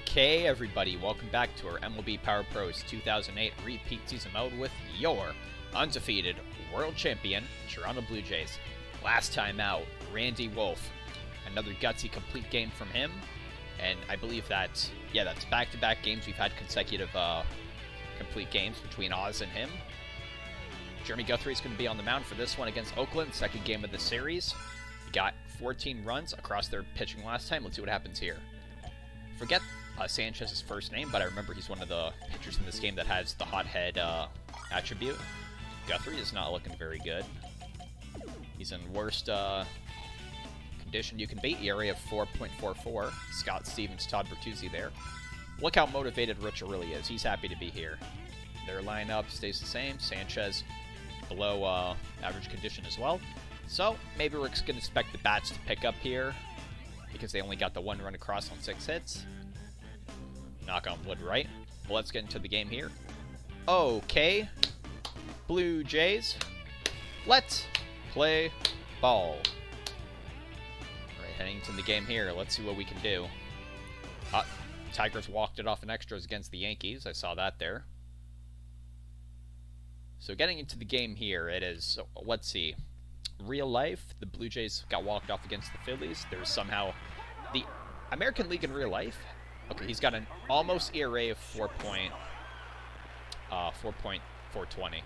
Okay, everybody, welcome back to our MLB Power Pros 2008 repeat season mode with your undefeated world champion, Toronto Blue Jays. Last time out, Randy Wolf. Another gutsy complete game from him, and I believe that, that's back-to-back games. We've had consecutive complete games between Oz and him. Jeremy Guthrie is going to be on the mound for this one against Oakland, second game of the series. He got 14 runs across their pitching last time. Let's see what happens here. Forget Sanchez's first name, but I remember he's one of the pitchers in this game that has the hothead attribute. Guthrie is not looking very good. He's in worst condition you can beat. ERA of 4.44. Scott Stevens, Todd Bertuzzi there. Look how motivated Richard really is. He's happy to be here. Their lineup stays the same. Sanchez below average condition as well. So maybe we're going to expect the bats to pick up here, because they only got the one run across on 6 hits. Knock on wood, right? Well, let's get into the game here. Okay, Blue Jays, let's play ball. Alright, heading into the game here. Let's see what we can do. Tigers walked it off in extras against the Yankees. I saw that there. So getting into the game here, it is, let's see. Real life, the Blue Jays got walked off against the Phillies. There's somehow the American League in real life. Okay, he's got an almost ERA of 4.420. What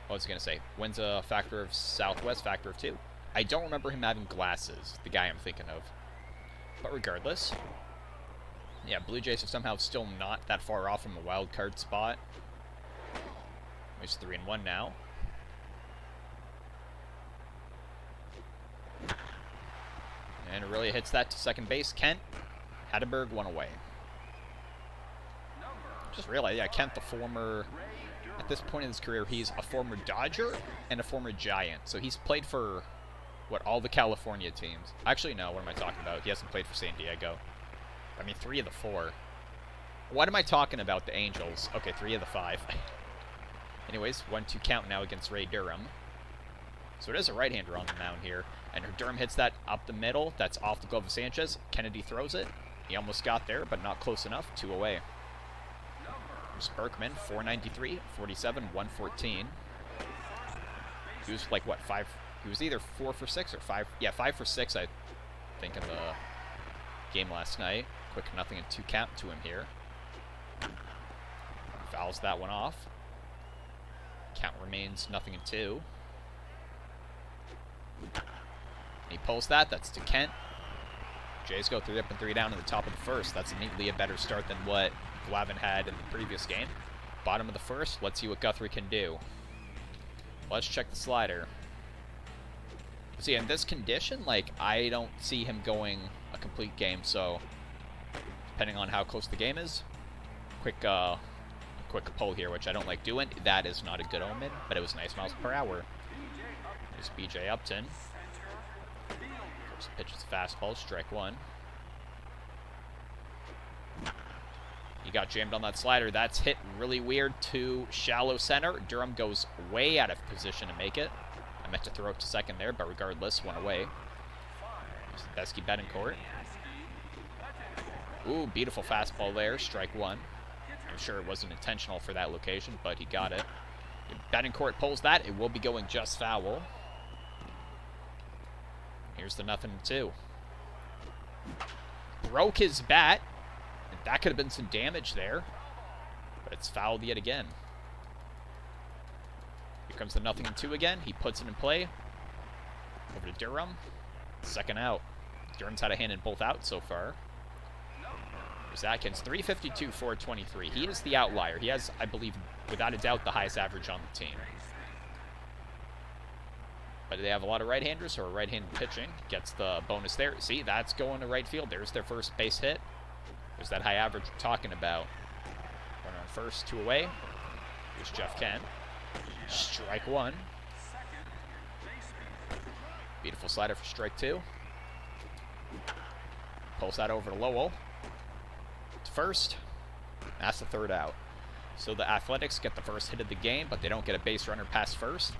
was I going to say? Wins a factor of Southwest, factor of 2. I don't remember him having glasses, the guy I'm thinking of. But regardless, yeah, Blue Jays are somehow still not that far off from a wild card spot. It's 3-1 now. And it really hits that to second base. Kent Hatteberg one away. Just realized, yeah, Kent, the former, at this point in his career, he's a former Dodger and a former Giant. So he's played for, all the California teams. Actually, no, what am I talking about? He hasn't played for San Diego. I mean, 3 of the 4. What am I talking about? The Angels. Okay, 3 of the 5. Anyways, 1-2 count now against Ray Durham. So it is a right-hander on the mound here. And Durham hits that up the middle. That's off the glove of Sanchez. Kennedy throws it. He almost got there, but not close enough. 2 away. There's Berkman, 493, 47, 114. He was like, what, 5? He was either 4 for 6 or 5. Yeah, 5 for 6, I think, in the game last night. Quick 0-2 count to him here. Fouls that one off. Count remains 0-2. He pulls that. That's to Kent. Jays go 3 up and 3 down in the top of the first. That's neatly a better start than what Glavin had in the previous game. Bottom of the first. Let's see what Guthrie can do. Let's check the slider. See, in this condition, I don't see him going a complete game. So, depending on how close the game is, quick pull here, which I don't like doing. That is not a good omen, but it was nice miles per hour. There's BJ Upton. First pitch is a fastball, strike 1. He got jammed on that slider. That's hit really weird to shallow center. Durham goes way out of position to make it. I meant to throw it to second there, but regardless, 1 away. There's Besky Betancourt. Ooh, beautiful fastball there, strike 1. I'm sure it wasn't intentional for that location, but he got it. If Betancourt pulls that, it will be going just foul. Here's the 0-2. Broke his bat. And that could have been some damage there. But it's fouled yet again. Here comes the 0-2 again. He puts it in play. Over to Durham. Second out. Durham's had a hand in both outs so far. There's Atkins. 352, 423. He is the outlier. He has, I believe, without a doubt, the highest average on the team. But they have a lot of right-handers, so right-handed pitching gets the bonus there. See, that's going to right field. There's their first base hit. There's that high average we're talking about. Runner on first, 2 away. Here's Jeff Kent. Strike 1. Beautiful slider for strike 2. Pulls that over to Lowell. To first. That's the 3rd out. So the Athletics get the first hit of the game, but they don't get a base runner past first.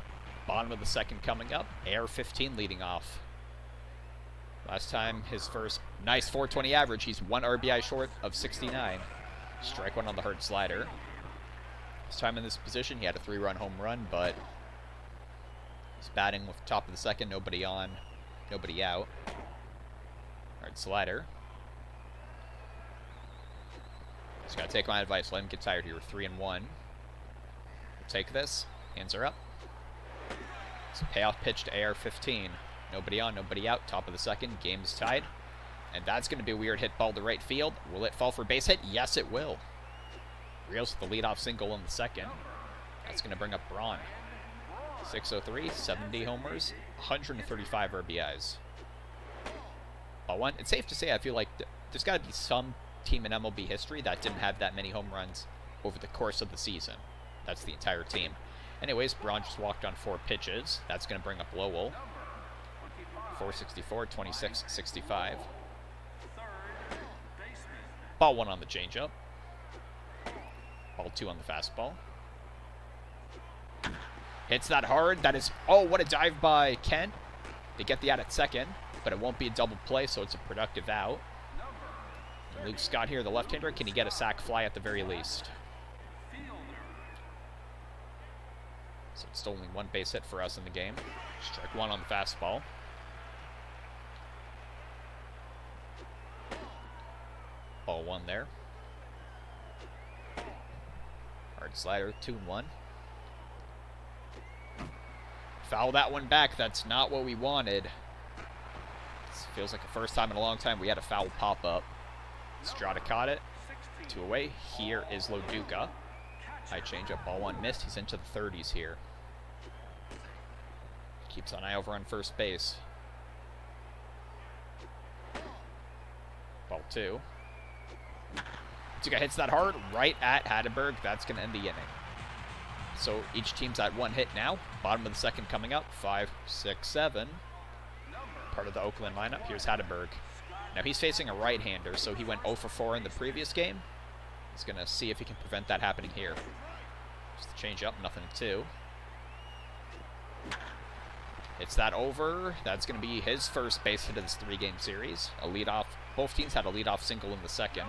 Bottom of the 2nd coming up. AR-15 leading off. Last time, his first nice 420 average. He's 1 RBI short of 69. Strike one on the hard slider. This time in this position, he had a 3-run home run, but he's batting with top of the second. Nobody on, nobody out. Hard slider. Just gotta take my advice. Let him get tired here. 3-1. We'll take this. Hands are up. It's a payoff pitch to AR-15. Nobody on, nobody out. Top of the second. Game is tied. And that's going to be a weird hit ball to right field. Will it fall for base hit? Yes, it will. Rios with the leadoff single in the second. That's going to bring up Braun. 603, 70 homers, 135 RBIs. Ball one. It's safe to say I feel like there's got to be some team in MLB history that didn't have that many home runs over the course of the season. That's the entire team. Anyways, Braun just walked on 4 pitches. That's going to bring up Lowell. 464, 26, 65. Ball 1 on the changeup. Ball 2 on the fastball. Hits that hard. That is, oh, what a dive by Kent. They get the out at second, but it won't be a double play, so it's a productive out. And Luke Scott here, the left-hander. Can he get a sac fly at the very least? So it's only 1 base hit for us in the game. Strike 1 on the fastball. Ball 1 there. Hard slider, 2-1. Foul that one back. That's not what we wanted. This feels like the first time in a long time we had a foul pop up. Strada caught it. 2 away. Here is Loduca. High changeup, ball 1 missed. He's into the 30s here. Keeps an eye over on first base. Ball 2. Loduca hits that hard right at Hatteberg. That's going to end the inning. So each team's at 1 hit now. Bottom of the second coming up. 5, 6, 7. Part of the Oakland lineup. Here's Hatteberg. Now he's facing a right-hander, so he went 0 for 4 in the previous game. He's going to see if he can prevent that happening here. Just the change up, nothing to 2. Hits that over. That's going to be his first base hit of this 3-game series. A leadoff. Both teams had a leadoff single in the second.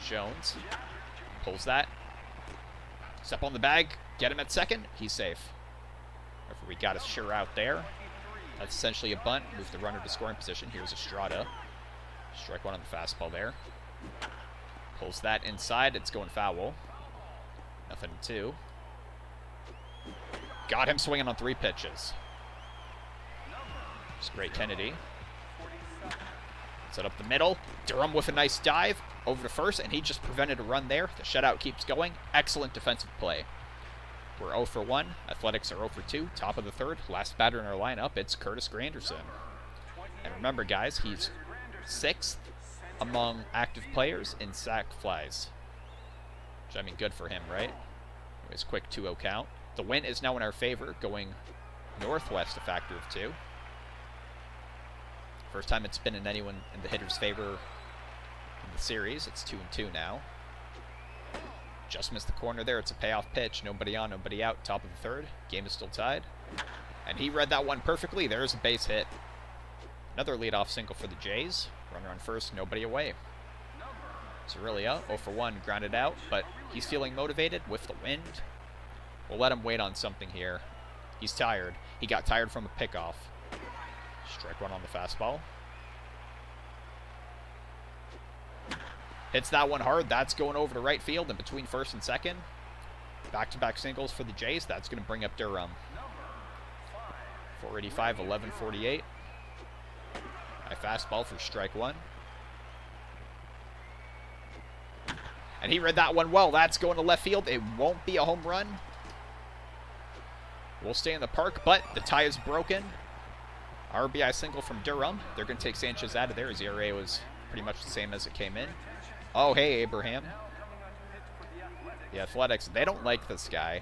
Jones pulls that. Step on the bag. Get him at second. He's safe. We got a sure out there. That's essentially a bunt. Move the runner to scoring position. Here's Estrada. Strike 1 on the fastball there. Pulls that inside. It's going foul. Nothing to 2. Got him swinging on 3 pitches. It's great Kennedy. Set up the middle. Durham with a nice dive over to first, and he just prevented a run there. The shutout keeps going. Excellent defensive play. We're 0 for 1. Athletics are 0 for 2. Top of the third. Last batter in our lineup, it's Curtis Granderson. And remember, guys, he's 6th among active players in sac flies. Which, I mean, good for him, right? Anyways, quick 2-0 count. The wind is now in our favor, going northwest a factor of 2. First time it's been in anyone in the hitter's favor in the series. It's 2-2 now. Just missed the corner there. It's a payoff pitch. Nobody on, nobody out. Top of the third. Game is still tied. And he read that one perfectly. There's a base hit. Another leadoff single for the Jays. Runner on first, nobody away. Cerullia, 0 for 1, grounded out, but he's feeling motivated with the wind. We'll let him wait on something here. He's tired. He got tired from a pickoff. Strike 1 on the fastball. Hits that one hard. That's going over to right field and between first and second. Back-to-back singles for the Jays. That's going to bring up Durham. 485, 1148. High fastball for strike 1. And he read that one well. That's going to left field. It won't be a home run. We'll stay in the park, but the tie is broken. RBI single from Durham. They're going to take Sanchez out of there. His ERA was pretty much the same as it came in. Oh, hey, Abraham. The Athletics, they don't like this guy.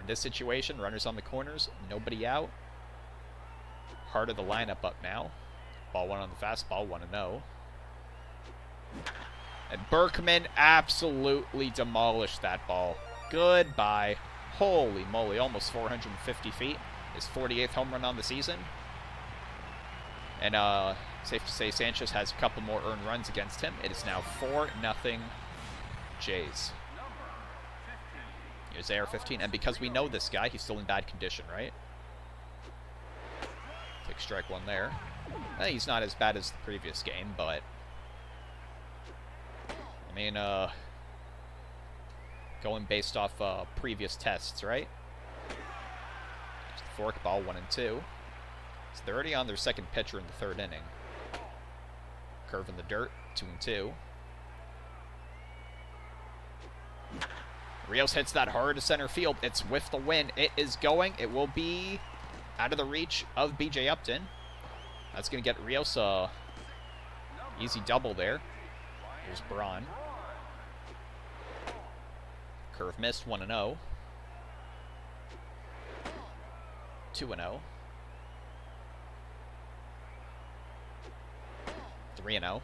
In this situation, runners on the corners, nobody out. Heart of the lineup up now. Ball 1 on the fastball, 1-0. And Berkman absolutely demolished that ball. Goodbye. Holy moly, almost 450 feet. His 48th home run on the season. And safe to say Sanchez has a couple more earned runs against him. It is now 4-0 Jays. Here's AR-15, and because we know this guy, he's still in bad condition, right? Take strike one there. He's not as bad as the previous game, but I mean, going based off previous tests, right? Just the forkball, 1-2. So they're already on their second pitcher in the third inning. Curve in the dirt, 2-2. Rios hits that hard to center field. It's with the wind. It is going. It will be out of the reach of B.J. Upton. That's going to get Rios a easy double there. Here's Braun. Curve missed, 1-0. 2-0. 3-0.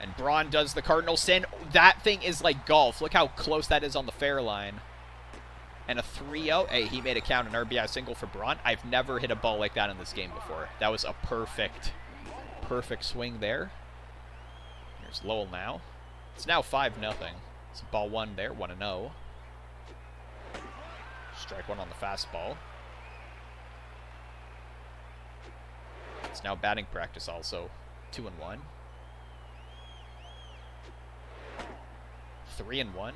And Braun does the Cardinal sin. That thing is like golf. Look how close that is on the fair line. And a 3-0. Hey, he made a count, an RBI single for Braun. I've never hit a ball like that in this game before. That was a perfect swing there. Here's Lowell now. It's now 5-0. It's ball one there, 1-0. Strike one on the fastball. It's now batting practice also. 2-1. 3-1.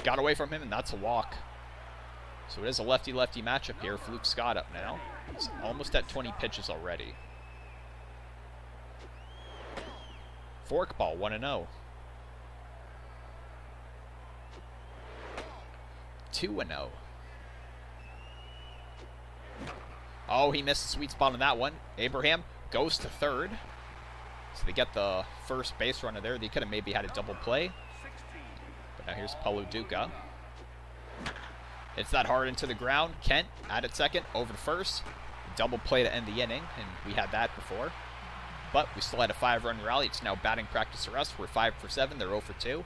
Got away from him, and that's a walk. So it is a lefty-lefty matchup here. Fluke Scott up now. He's almost at 20 pitches already. Forkball, 1-0. 2-0. Oh, he missed the sweet spot on that one. Abraham goes to third. So they get the first base runner there. They could have maybe had a double play. But now here's Paulo Duca. Hits that hard into the ground. Kent at it second, over to first. Double play to end the inning, and we had that before. But we still had a 5-run rally. It's now batting practice for us. We're 5 for 7. They're 0 for 2.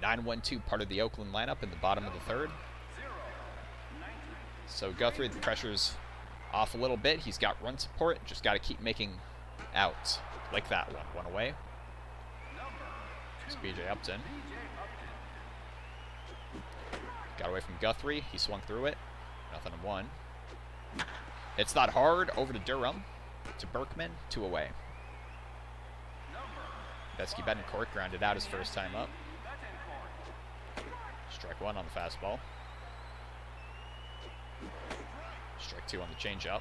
9-1-2, part of the Oakland lineup in the bottom of the third. So Guthrie, the pressure's off a little bit. He's got run support. Just got to keep making outs. Like that one. One away. It's B.J. Upton. Got away from Guthrie. He swung through it. 0-1. It's that hard over to Durham. To Berkman. 2 away. Besky Betancourt grounded out his first time up. Strike one on the fastball. Strike two on the changeup.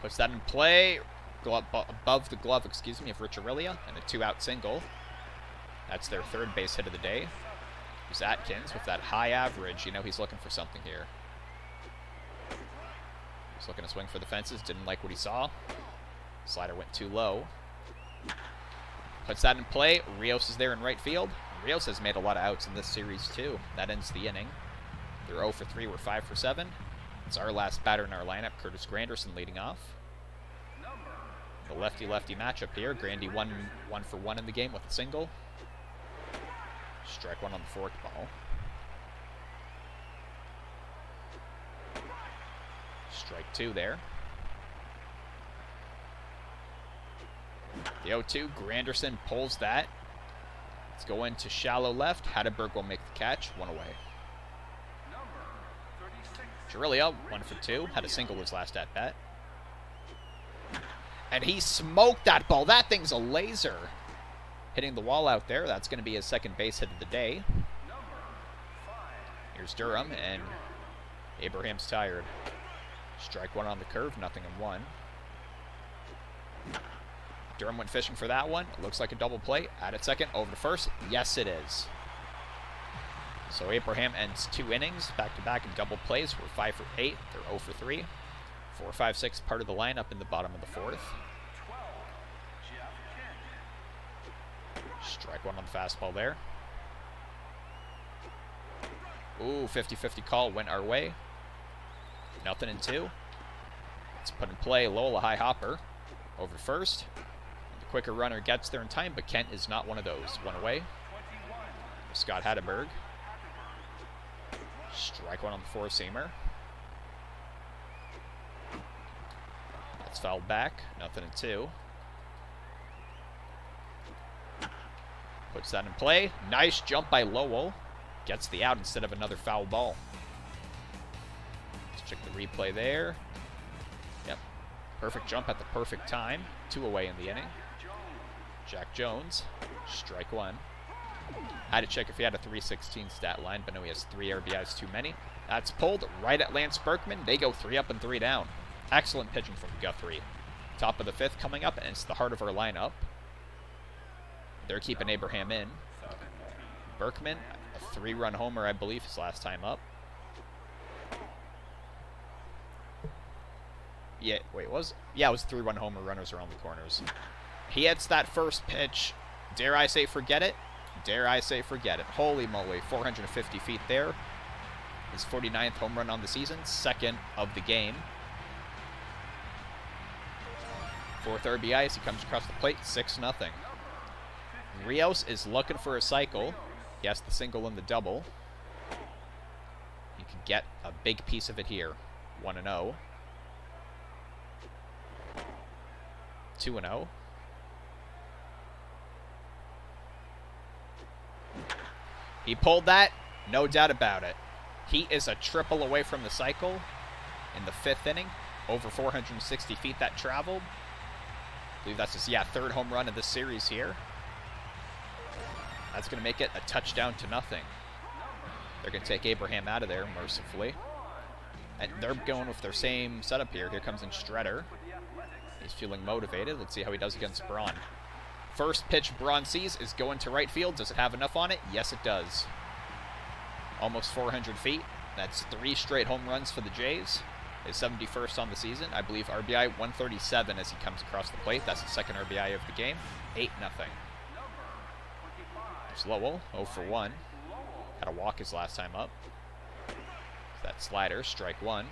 Puts that in play. Above the glove, excuse me, of Rich Aurelia. And a 2-out single. That's their third base hit of the day. Here's Atkins with that high average. You know he's looking for something here. He's looking to swing for the fences. Didn't like what he saw. Slider went too low. Puts that in play. Rios is there in right field. Rios has made a lot of outs in this series, too. That ends the inning. They're 0 for 3. We're 5 for 7. It's our last batter in our lineup, Curtis Granderson leading off. The lefty-lefty matchup here. Grandy 1 for 1 in the game with a single. Strike one on the forkball. Strike two there. The 0-2, Granderson pulls that. Let's go into shallow left. Hatteberg will make the catch. 1 away. Aurelia, 1 for 2. Had a single his last at-bat. And he smoked that ball. That thing's a laser. Hitting the wall out there. That's going to be his second base hit of the day. Here's Durham, and Abraham's tired. Strike one on the curve, 0-1. Durham went fishing for that one. It looks like a double play. At it second, over to first. Yes, it is. So Abraham ends 2 innings, back-to-back in double plays. We're 5 for 8. They're 0 for 3. 4, 5, 6, part of the lineup in the bottom of the fourth. Strike one on the fastball there. Ooh, 50-50 call went our way. 0-2. Let's put in play Lowell, a high hopper. Over to first. The quicker runner gets there in time, but Kent is not one of those. 1 away. Scott Hatteberg. Strike one on the four-seamer. That's fouled back. 0-2. Puts that in play. Nice jump by Lowell. Gets the out instead of another foul ball. Let's check the replay there. Yep. Perfect jump at the perfect time. 2 away in the inning. Jack Jones. Strike one. I had to check if he had a 316 stat line, but no, he has 3 RBIs too many. That's pulled right at Lance Berkman. They go 3 up and 3 down. Excellent pitching from Guthrie. Top of the 5th coming up, and it's the heart of our lineup. They're keeping Abraham in. Berkman, a 3-run homer, I believe, his last time up. Yeah, wait, it was a 3-run homer, runners around the corners. He hits that first pitch. Dare I say forget it? Dare I say forget it. Holy moly, 450 feet there. His 49th home run on the season, 2nd of the game. 4th RBI as he comes across the plate, 6-0. Rios is looking for a cycle. He has the single and the double. He can get a big piece of it here. 1-0. 2-0. He pulled that, no doubt about it. He is a triple away from the cycle in the 5th inning. Over 460 feet that traveled. I believe that's his, 3rd home run of this series here. That's going to make it a touchdown to nothing. They're going to take Abraham out of there, mercifully. And they're going with their same setup here. Here comes in Shredder. He's feeling motivated. Let's see how he does against Braun. First pitch Braun sees is going to right field. Does it have enough on it? Yes, it does. Almost 400 feet. That's 3 straight home runs for the Jays. His 71st on the season. I believe RBI 137 as he comes across the plate. That's the 2nd RBI of the game. 8-0. There's Lowell, 0 for 1. Had a walk his last time up. That slider, strike one.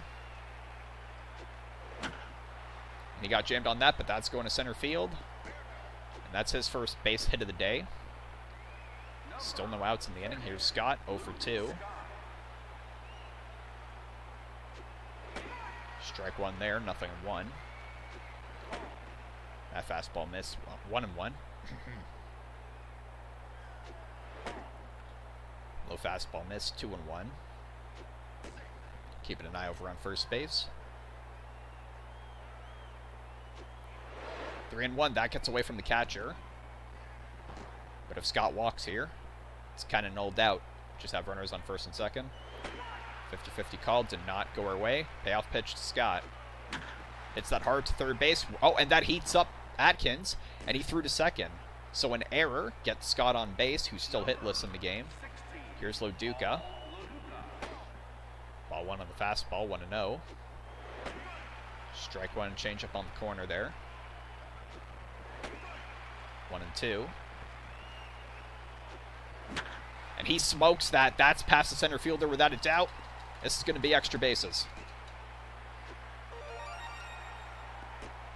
And he got jammed on that, but that's going to center field. And that's his first base hit of the day. Still no outs in the inning. Here's Scott, 0 for 2. Strike one there, 0-1. That fastball missed, 1-1. Low fastball missed, 2-1. Keeping an eye over on first base. 3-1, that gets away from the catcher. But if Scott walks here, it's kind of nulled out. Just have runners on first and second. 50-50 call, did not go our way. Payoff pitch to Scott. Hits that hard to third base. Oh, and that heats up Atkins, and he threw to second. So an error gets Scott on base, who's still hitless in the game. Here's Loduca. Ball one on the fastball, 1-0. Strike one, change up on the corner there. 1-2. And he smokes that. That's past the center fielder without a doubt. This is going to be extra bases.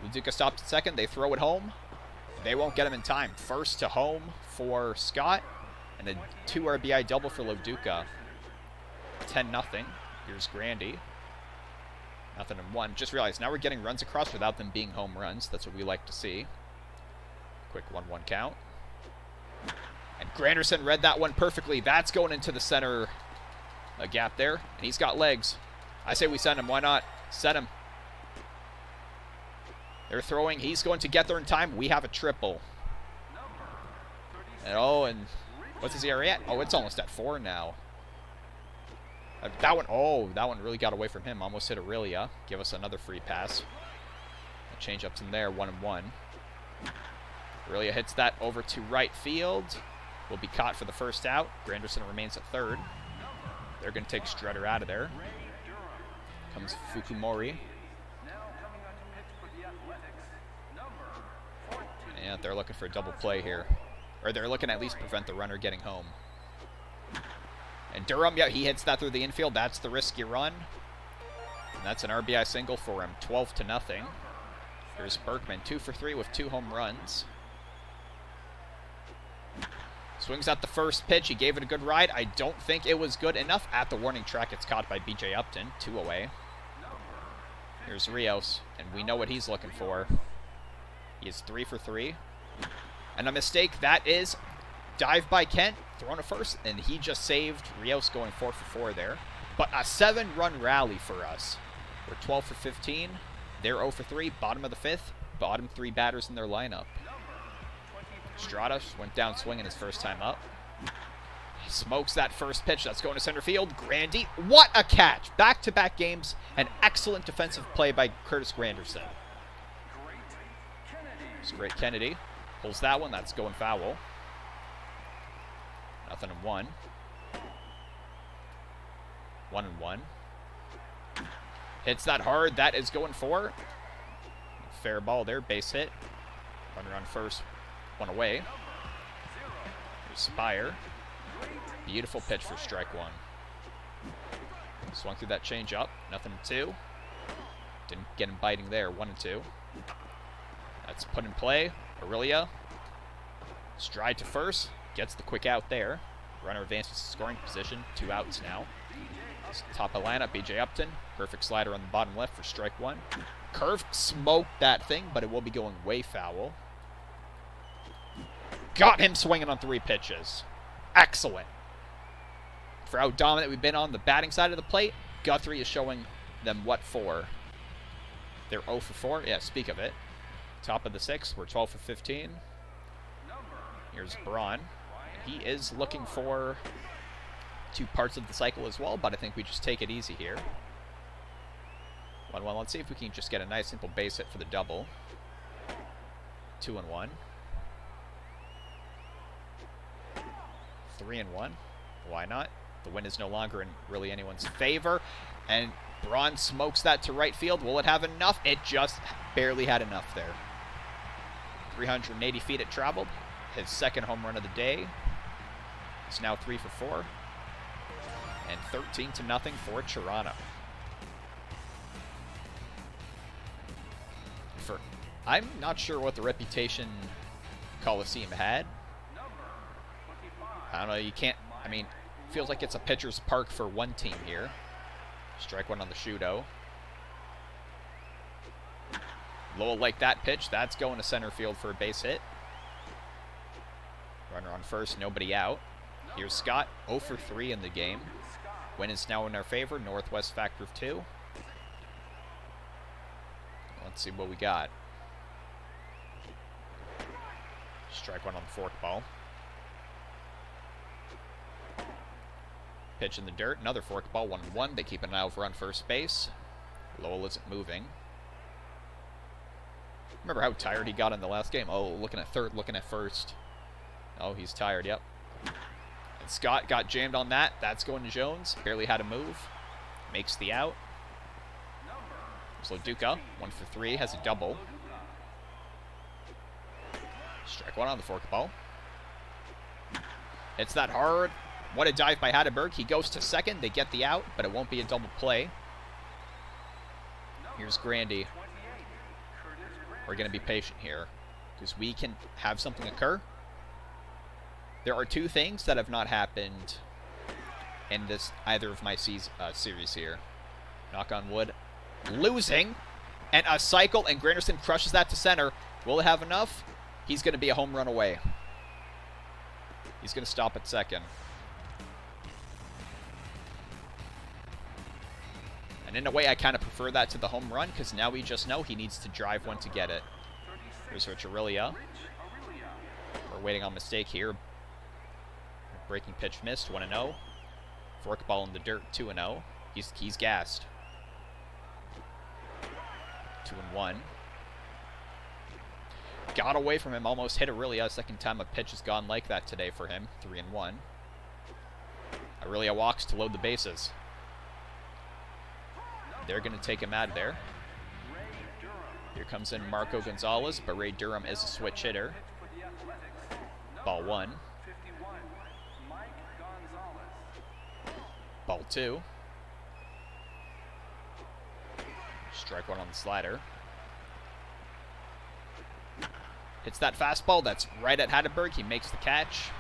Loduca stops at second. They throw it home. They won't get him in time. First to home for Scott. And a 2 RBI double for Loduca. 10-0. Here's Grandy. 0-1. Just realized now we're getting runs across without them being home runs. That's what we like to see. Quick 1-1 count. And Granderson read that one perfectly. That's going into the center gap there. And he's got legs. I say we send him. Why not? Set him. They're throwing. He's going to get there in time. We have a triple. And what's his ERA at? Oh, it's almost at 4 now. That one really got away from him. Almost hit Aurelia. Give us another free pass. A change up's in there. 1-1. Aurelia hits that over to right field. Will be caught for the first out. Granderson remains at third. They're going to take Strutter out of there. Comes Fukumori. And they're looking for a double play here. Or they're looking to at least prevent the runner getting home. And Durham, yeah, he hits that through the infield. That's the risky run. And that's an RBI single for him. 12-0. Here's Berkman, 2 for 3 with 2 home runs. Swings out the first pitch. He gave it a good ride. I don't think it was good enough. At the warning track, it's caught by B.J. Upton. 2 away. Here's Rios, and we know what he's looking for. He is 3 for 3. And a mistake. That is dive by Kent, thrown to first, and he just saved Rios going 4 for 4 there. But a 7-run rally for us. We're 12 for 15. They're 0 for 3. Bottom of the 5th. Bottom 3 batters in their lineup. Stratos went down swinging his first time up. He smokes that first pitch. That's going to center field. Grandy, what a catch. Back-to-back games. An excellent defensive play by Curtis Granderson. It's Great Kennedy. Pulls that one. That's going foul. 0-1. 1-1. Hits that hard. That is going for. Fair ball there. Base hit. Runner on first. 1 away. Here's Spire. Beautiful pitch for strike 1. Swung through that change up. 0-2. Didn't get him biting there. 1-2. That's put in play. Aurelia. Stride to first. Gets the quick out there. Runner advances to scoring position. 2 outs now. Top of lineup, B.J. Upton. Perfect slider on the bottom left for strike 1. Curve smoked that thing, but it will be going way foul. Got him swinging on 3 pitches. Excellent. For how dominant we've been on the batting side of the plate, Guthrie is showing them what for. They're 0 for 4. Yeah, speak of it. Top of the 6th. We're 12 for 15. Here's Braun. He is looking for 2 parts of the cycle as well, but I think we just take it easy here. 1-1. Let's see if we can just get a nice simple base hit for the double. 2-1. 3-1. Why not? The win is no longer in really anyone's favor. And Braun smokes that to right field. Will it have enough? It just barely had enough there. 380 feet it traveled. His second home run of the day. It's now 3 for 4. And 13-0 for Toronto. I'm not sure what the reputation Coliseum had. I don't know, you can't, I mean, feels like it's a pitcher's park for one team here. Strike 1 on the shooto. Lowell like that pitch. That's going to center field for a base hit. Runner on first, nobody out. Here's Scott, 0 for 3 in the game. Win is now in our favor. Northwest factor of 2. Let's see what we got. Strike 1 on the fork ball. Pitch in the dirt. Another fork ball. 1-1. They keep an eye over on first base. Lowell isn't moving. Remember how tired he got in the last game? Oh, looking at third, looking at first. Oh, he's tired. Yep. And Scott got jammed on that. That's going to Jones. Barely had a move. Makes the out. There's Loduca. 1 for 3. Has a double. Strike 1 on the fork ball. Hits that hard. What a dive by Hatteberg. He goes to second. They get the out, but it won't be a double play. Here's Grandy. We're going to be patient here because we can have something occur. There are 2 things that have not happened in this either of my series here. Knock on wood. Losing. And a cycle, and Granderson crushes that to center. Will it have enough? He's going to be a home run away. He's going to stop at second. And in a way, I kind of prefer that to the home run, because now we just know he needs to drive one to get it. Here's Rich Aurelia. We're waiting on mistake here. Breaking pitch missed, 1-0. Fork ball in the dirt, 2-0. He's gassed. 2-1. Got away from him, almost hit Aurelia. Second time a pitch has gone like that today for him. 3-1. Aurelia walks to load the bases. They're going to take him out of there. Here comes in Marco Gonzalez, but Ray Durham is a switch hitter. Ball 1. Ball 2. Strike 1 on the slider. Hits that fastball. That's right at Hatteberg. He makes the catch.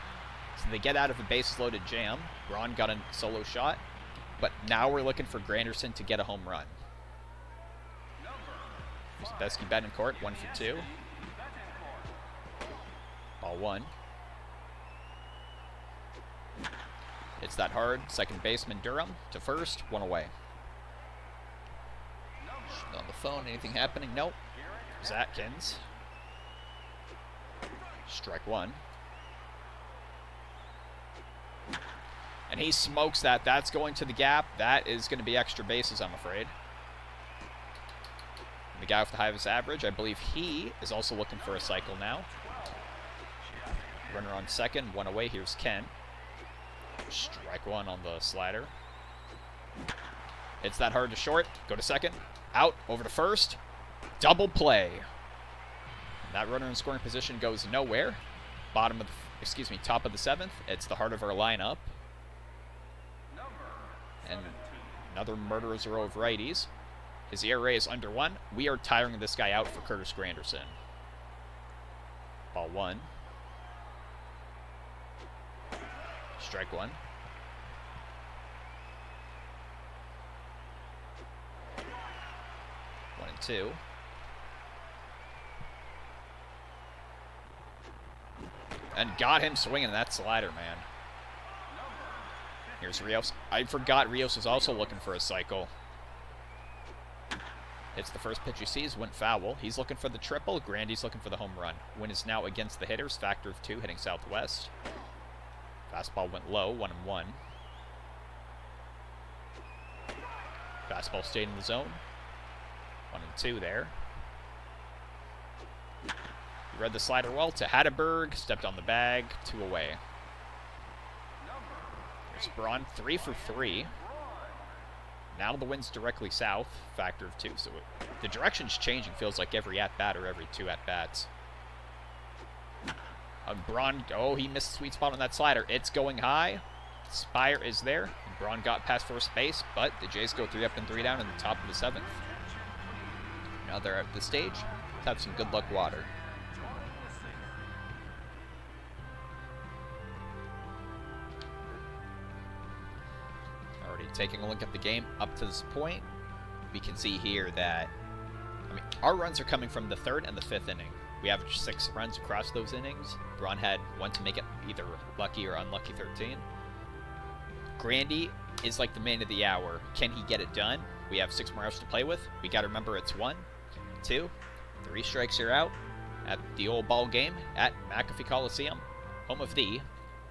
So they get out of a bases-loaded jam. Braun got a solo shot. But now we're looking for Granderson to get a home run. Here's Besky Betancourt, 1 for 2. Ball 1. It's that hard. Second baseman Durham to first, 1 away. On the phone, anything happening? Nope. There's Atkins. Strike 1. And he smokes that. That's going to the gap. That is going to be extra bases, I'm afraid. And the guy with the highest average, I believe he is also looking for a cycle now. Runner on second, 1 away. Here's Ken. Strike 1 on the slider. It's that hard to short. Go to second. Out, over to first. Double play. That runner in scoring position goes nowhere. Top of the 7th. It's the heart of our lineup. And another murderer's row of righties. His ERA is under 1. We are tiring this guy out for Curtis Granderson. Ball 1. Strike 1. One and 2. And got him swinging that slider, man. Here's Rios. I forgot Rios is also looking for a cycle. It's the first pitch he sees, went foul. He's looking for the triple. Grandy's looking for the home run. Win is now against the hitters. Factor of 2, hitting southwest. Fastball went low, 1-1. Fastball stayed in the zone. 1-2 there. He read the slider well to Hatterberg. Stepped on the bag, 2 away. There's Braun, 3 for 3. Now the wind's directly south, factor of 2. So the direction's changing, feels like every at-bat or every 2 at-bats. Braun, oh, he missed the sweet spot on that slider. It's going high. Spire is there. Braun got past first base, but the Jays go 3 up and 3 down in the top of the 7th. Now they're at the stage. Let's have some good luck water. Already taking a look at the game up to this point, we can see here that, our runs are coming from the 3rd and the 5th inning. We averaged 6 runs across those innings. Braun had 1 to make it either lucky or unlucky 13. Grandy is like the man of the hour. Can he get it done? We have 6 more outs to play with. We got to remember it's 1, 2, 3 strikes are out at the old ball game at McAfee Coliseum, home of the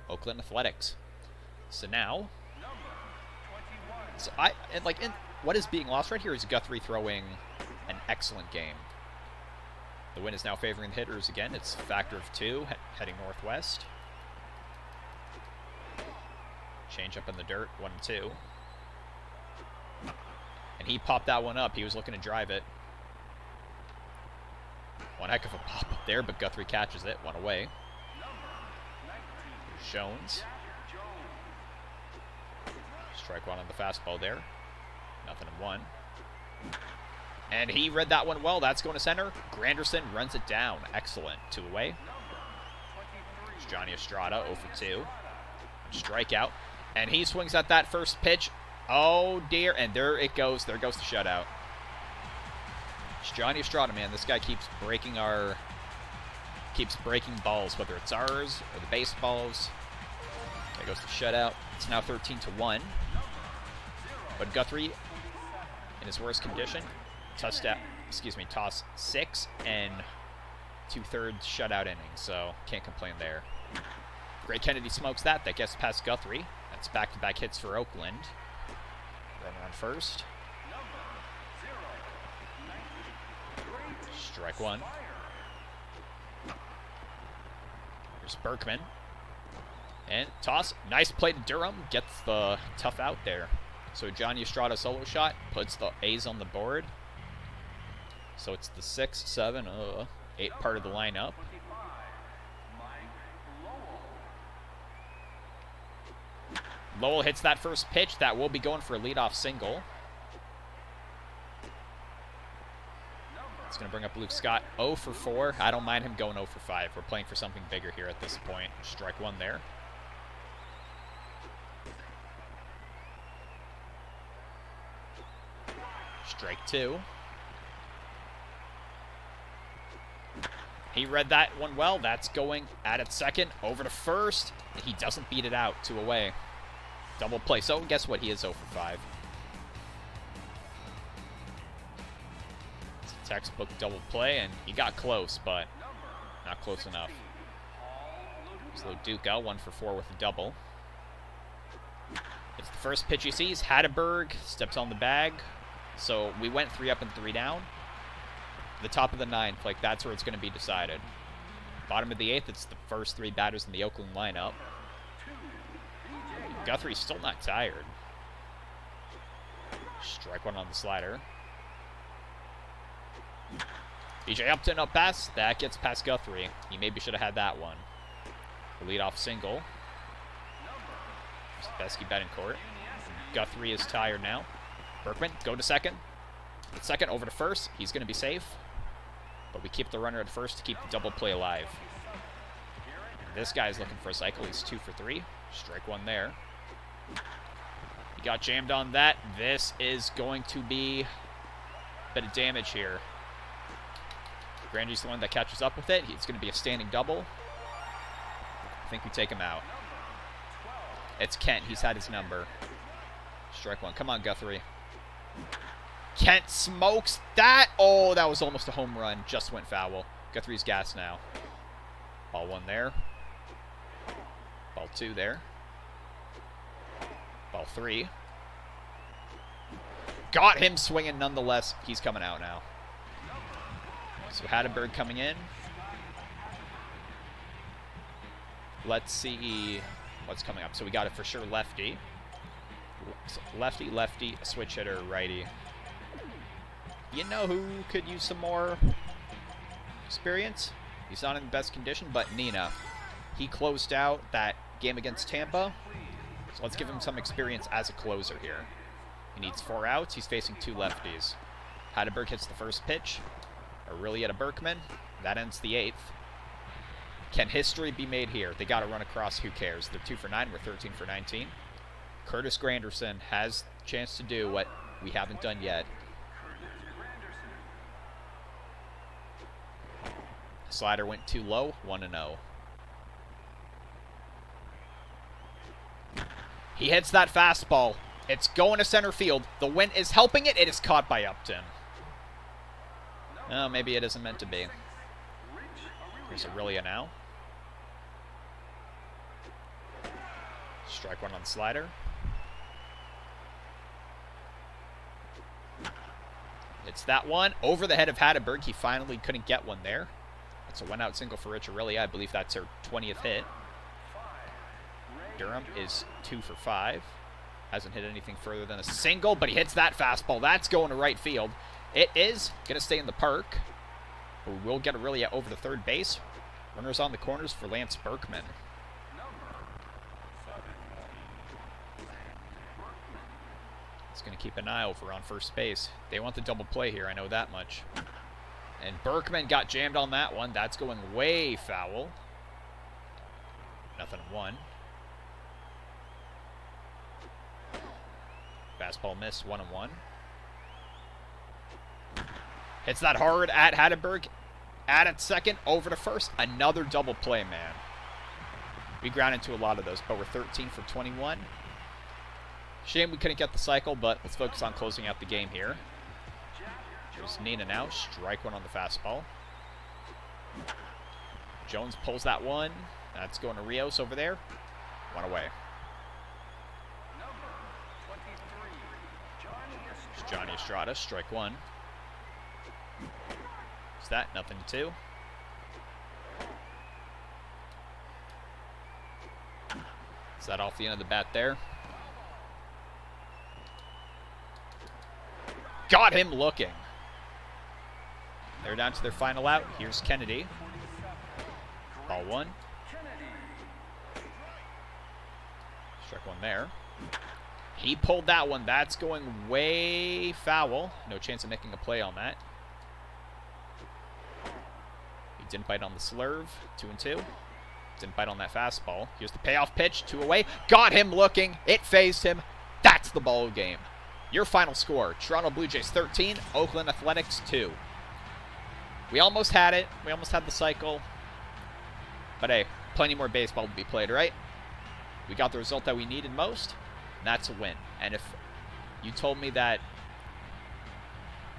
Oakland Athletics. So now, what is being lost right here is Guthrie throwing an excellent game. The wind is now favoring the hitters again. It's a factor of 2, heading northwest. Change up in the dirt, 1-2. And he popped that one up. He was looking to drive it. One heck of a pop up there, but Guthrie catches it, 1 away. Here's Jones. Strike 1 on the fastball there. 0-1. And he read that one well. That's going to center. Granderson runs it down. Excellent. 2 away. It's Johnny Estrada, 0 for 2. Strikeout. And he swings at that first pitch. Oh, dear. And there it goes. There goes the shutout. It's Johnny Estrada, man. This guy keeps breaking balls, whether it's ours or the baseballs. There goes the shutout. It's now 13-1. But Guthrie, in his worst condition, toss 6 and 2/3 shutout innings, so can't complain there. Gray Kennedy smokes that. That gets past Guthrie. That's back-to-back hits for Oakland. Runner on first. Strike 1. Here's Berkman. And toss. Nice play to Durham. Gets the tough out there. So Johnny Estrada solo shot. Puts the A's on the board. So it's the 6, 7, 8 part of the lineup. Lowell hits that first pitch. That will be going for a leadoff single. It's going to bring up Luke Scott, 0 for 4. I don't mind him going 0 for 5. We're playing for something bigger here at this point. Strike 1 there. Strike 2. He read that one well. That's going at its second. Over to first. And he doesn't beat it out. 2 away. Double play. So guess what? He is 0 for 5. It's a textbook double play, and he got close, but not close enough. Slow Duke out. 1 for 4 with a double. It's the first pitch he sees. Hatteberg steps on the bag. So we went 3 up and 3 down. The top of the 9th, like that's where it's going to be decided. Bottom of the 8th, it's the first 3 batters in the Oakland lineup. Guthrie's still not tired. Strike 1 on the slider. BJ Upton up past. That gets past Guthrie. He maybe should have had that one. The leadoff single. Besky Betancourt. Guthrie is tired now. Berkman, go to second. At second, over to first. He's going to be safe. But we keep the runner at first to keep the double play alive. This guy's looking for a cycle. He's 2 for 3. Strike 1 there. He got jammed on that. This is going to be a bit of damage here. Grandy's the one that catches up with it. It's going to be a standing double. I think we take him out. It's Kent. He's had his number. Strike 1. Come on, Guthrie. Kent smokes that. Oh, that was almost a home run. Just went foul. Guthrie's gas now. Ball 1 there. Ball 2 there. Ball 3. Got him swinging nonetheless. He's coming out now. So Hatteberg coming in. Let's see what's coming up. So we got it for sure lefty. Lefty, lefty, switch hitter, righty. You know who could use some more experience? He's not in the best condition, but Nina. He closed out that game against Tampa. So let's give him some experience as a closer here. He needs 4 outs. He's facing 2 lefties. Hatteberg hits the first pitch. Aurelia to Berkman. That ends the 8th. Can history be made here? They got to run across. Who cares? They're 2 for 9. We're 13 for 19. Curtis Granderson has a chance to do what we haven't done yet. Slider went too low. 1-0. He hits that fastball. It's going to center field. The wind is helping it. It is caught by Upton. Oh, maybe it isn't meant to be. Here's Aurelia now. Strike 1 on the slider. It's that one. Over the head of Hatteberg. He finally couldn't get one there. It's a 1-out single for Rich Aurelia. I believe that's her 20th hit. Durham is 2 for 5. Hasn't hit anything further than a single, but he hits that fastball. That's going to right field. It is going to stay in the park. We will get Aurelia over the third base. Runners on the corners for Lance Berkman. He's going to keep an eye over on first base. They want the double play here, I know that much. And Berkman got jammed on that one. That's going way foul. 0-1. Fastball missed, 1-1. Hits that hard at Hatteberg. At second, over to first. Another double play, man. We ground into a lot of those, but we're 13 for 21. Shame we couldn't get the cycle, but let's focus on closing out the game here. There's Nina now. Strike 1 on the fastball. Jones pulls that one. That's going to Rios over there. 1 away. There's Johnny Estrada. Strike 1. Is that 0-2? Is that off the end of the bat there? Got him looking. They're down to their final out. Here's Kennedy. Ball 1. Strike 1 there. He pulled that one. That's going way foul. No chance of making a play on that. He didn't bite on the slurve. 2-2. Didn't bite on that fastball. Here's the payoff pitch. 2 away. Got him looking. It phased him. That's the ball game. Your final score, Toronto Blue Jays 13, Oakland Athletics 2. We almost had it. We almost had the cycle. But hey, plenty more baseball to be played, right? We got the result that we needed most, and that's a win. And if you told me that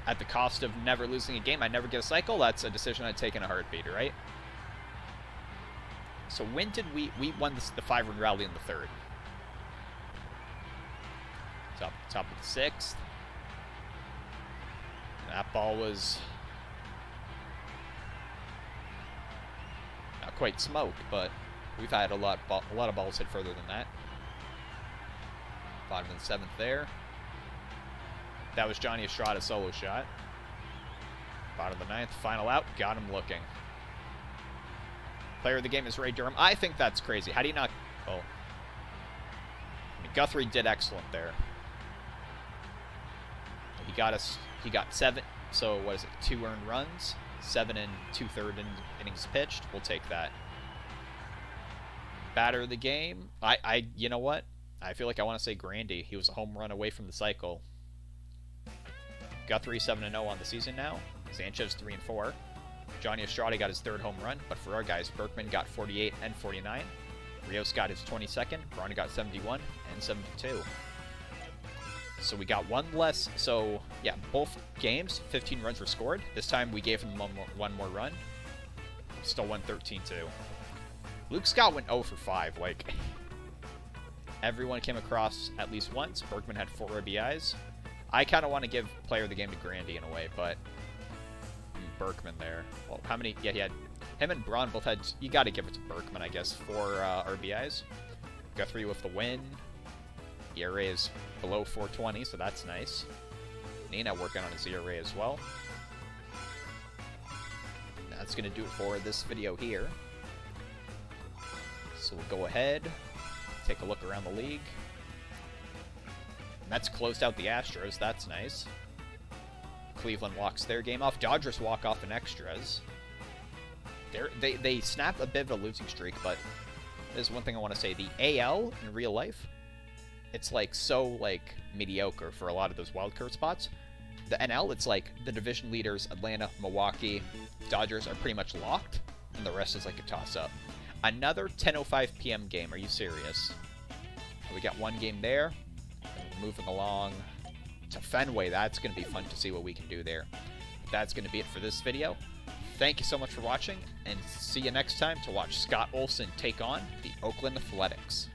at the cost of never losing a game, I'd never get a cycle, that's a decision I'd take in a heartbeat, right? So when did we won the 5-run rally in the third? Top of the 6th. That ball was not quite smoked, but we've had a lot of balls hit further than that. Bottom of the 7th there. That was Johnny Estrada's solo shot. Bottom of the 9th, final out, got him looking. Player of the game is Ray Durham. I think that's crazy. How do you not... Oh. I mean, Guthrie did excellent there. He got 7, so what is it, 2 earned runs, 7 and 2/3 innings pitched. We'll take that. Batter of the game, you know what? I feel like I want to say Grandy. He was a home run away from the cycle. Guthrie 7-0 on the season now. Sanchez 3-4. Johnny Estrada got his 3rd home run, but for our guys, Berkman got 48 and 49. Rios got his 22nd. Verona got 71 and 72. So we got one less. So, yeah, both games, 15 runs were scored. This time we gave him one more run. Still won 13-2. Luke Scott went 0 for 5. Like, everyone came across at least once. Berkman had 4 RBIs. I kind of want to give player of the game to Grandy in a way, but Berkman there. Well, how many? Yeah, he had... Him and Braun both had... You got to give it to Berkman, I guess, 4 RBIs. Guthrie with the win. ERA is below 420, so that's nice. Nina working on his ERA as well. That's going to do it for this video here. So we'll go ahead, take a look around the league. Mets closed out the Astros. That's nice. Cleveland walks their game off. Dodgers walk off in extras. They snap a bit of a losing streak, but there's one thing I want to say. The AL in real life, it's like so like mediocre for a lot of those wildcard spots. The NL, it's like the division leaders, Atlanta, Milwaukee, Dodgers are pretty much locked, and the rest is like a toss-up. Another 10:05 p.m. game. Are you serious? We got one game there. Moving along to Fenway. That's going to be fun to see what we can do there. That's going to be it for this video. Thank you so much for watching, and see you next time to watch Scott Olson take on the Oakland Athletics.